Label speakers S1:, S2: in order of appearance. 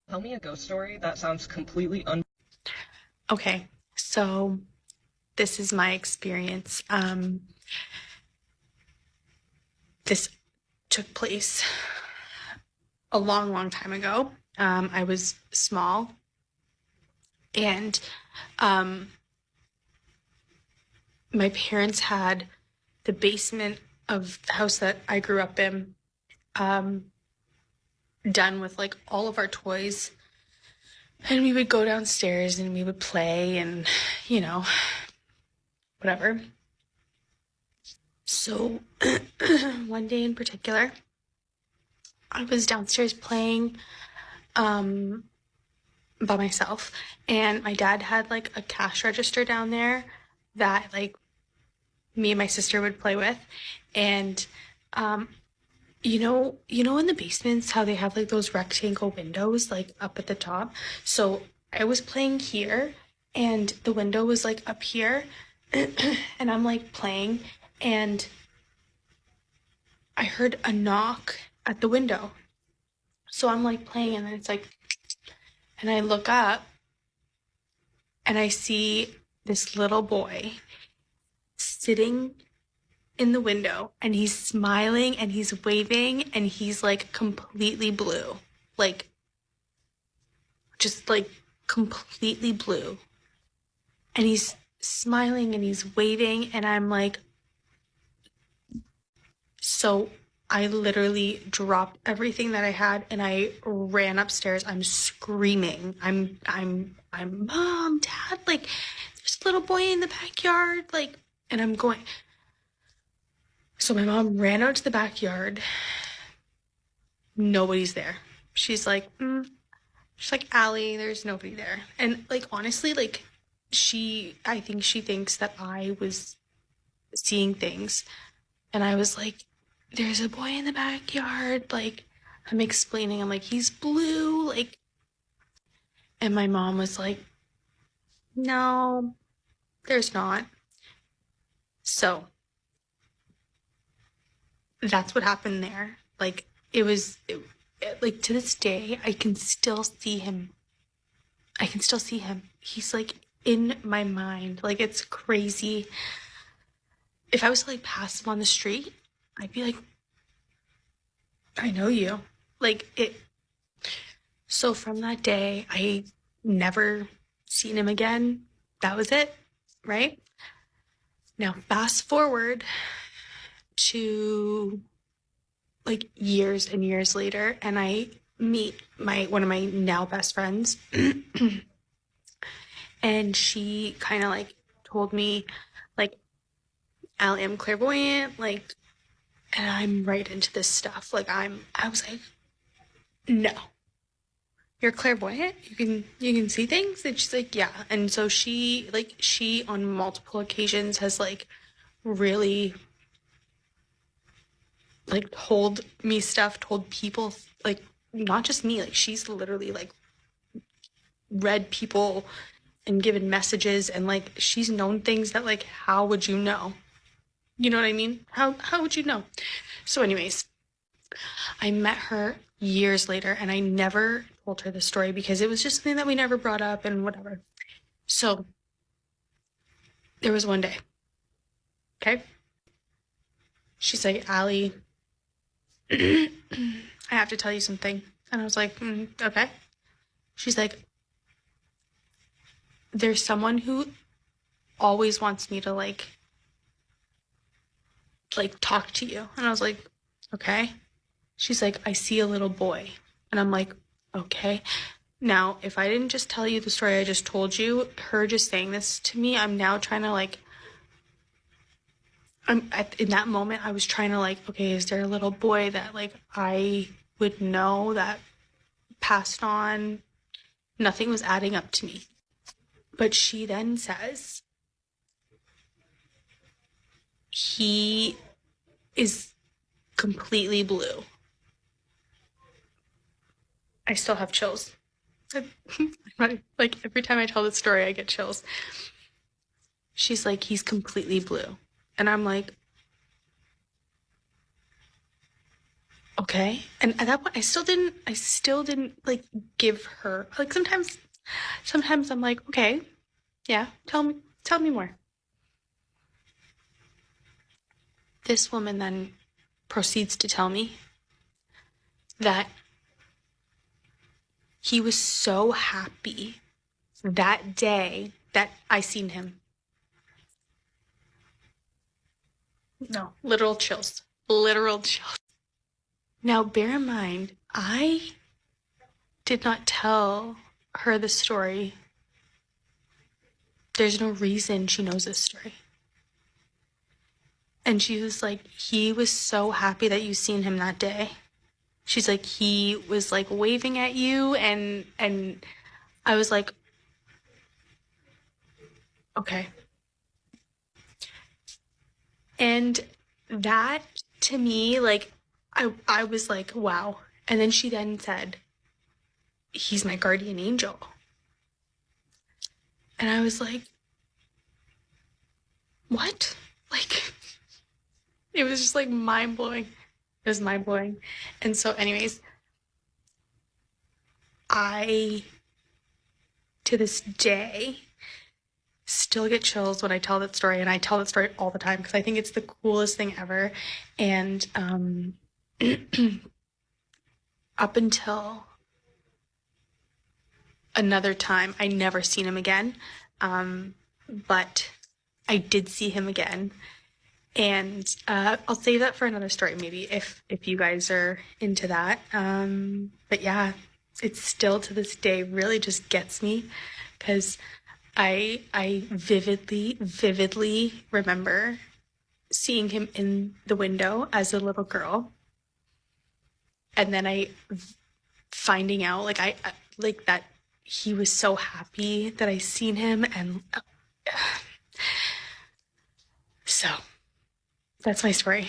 S1: Tell me a ghost story that sounds completely un.
S2: Okay, so this is my experience. This took place a long, long time ago. I was small, and um, my parents had the basement of the house that I grew up in um, done with like all of our toys. And we would go downstairs and we would play and, you know, whatever. So one day in particular, I was downstairs playing um, by myself, and my dad had like a cash register down there that like me and my sister would play with. And um, in the basements how they have like those rectangle windows like up at the top. So I was playing here, and the window was like up here, and I'm like playing, and I heard a knock at the window. So I'm like playing, and then it's like, and I look up and I see this little boy sitting in the window, and he's smiling and he's waving and he's like completely blue. Like just like completely blue. And he's smiling and he's waving, and I'm like, so I literally dropped everything that I had and I ran upstairs. I'm screaming. I'm mom, dad, like there's a little boy in the backyard, like, and I'm going. So my mom ran out to the backyard. Nobody's there. She's like, she's like, Allie, there's nobody there. And like honestly, like I think she thinks that I was seeing things. And I was like, there's a boy in the backyard. Like, I'm explaining, I'm like, he's blue. Like, and my mom was like, no, there's not. So that's what happened there. Like, like to this day, I can still see him. I can still see him. He's like in my mind. Like, it's crazy. If I was to like pass him on the street, I'd be like, I know you. Like, it. So from that day, I never seen him again. That was it, right? Now, fast forward to like years and years later, and I meet my one of my now best friends, and she kind of like told me, like, Allie, I'm clairvoyant, like, and I'm right into this stuff. Like, I was like, no, you're clairvoyant, you can see things. And she's like, yeah. And so she on multiple occasions has like really like told me stuff, told people, like, not just me, like she's literally like read people and given messages, and like she's known things that, like, how would you know? You know what I mean? How would you know? So anyways, I met her years later, and I never told her the story because it was just something that we never brought up and whatever. So there was one day, okay? She's like, Allie, I have to tell you something. And I was like, okay. She's like, there's someone who always wants me to like talk to you. And I was like, okay. She's like, I see a little boy. And I'm like, okay. Now, if I didn't just tell you the story I just told you, her just saying this to me, I'm now trying to like, in that moment, I was trying to like, okay, is there a little boy that like I would know that passed on? Nothing was adding up to me. But she then says, he is completely blue. I still have chills. Like every time I tell this story, I get chills. She's like, he's completely blue. And I'm like, okay. And at that point, I still didn't like give her, like, sometimes I'm like, okay, yeah, tell me more. This woman then proceeds to tell me that he was so happy that day that I seen him. No, literal chills. Literal chills. Now, bear in mind, I did not tell her the story. There's no reason she knows this story. And she was like, he was so happy that you seen him that day. She's like, he was like waving at you, and I was like, okay. And that to me, like, I was like, wow. And then she then said, he's my guardian angel. And I was like, what? Like, it was just like mind blowing. It was mind blowing. And so, anyways, I, to this day, still get chills when I tell that story, and I tell that story all the time because I think it's the coolest thing ever. And up until another time, I never seen him again, but I did see him again. And I'll save that for another story, maybe, if you guys are into that. But yeah, it still to this day really just gets me because I vividly remember seeing him in the window as a little girl, and then finding out like that he was so happy that I seen him, and so that's my story.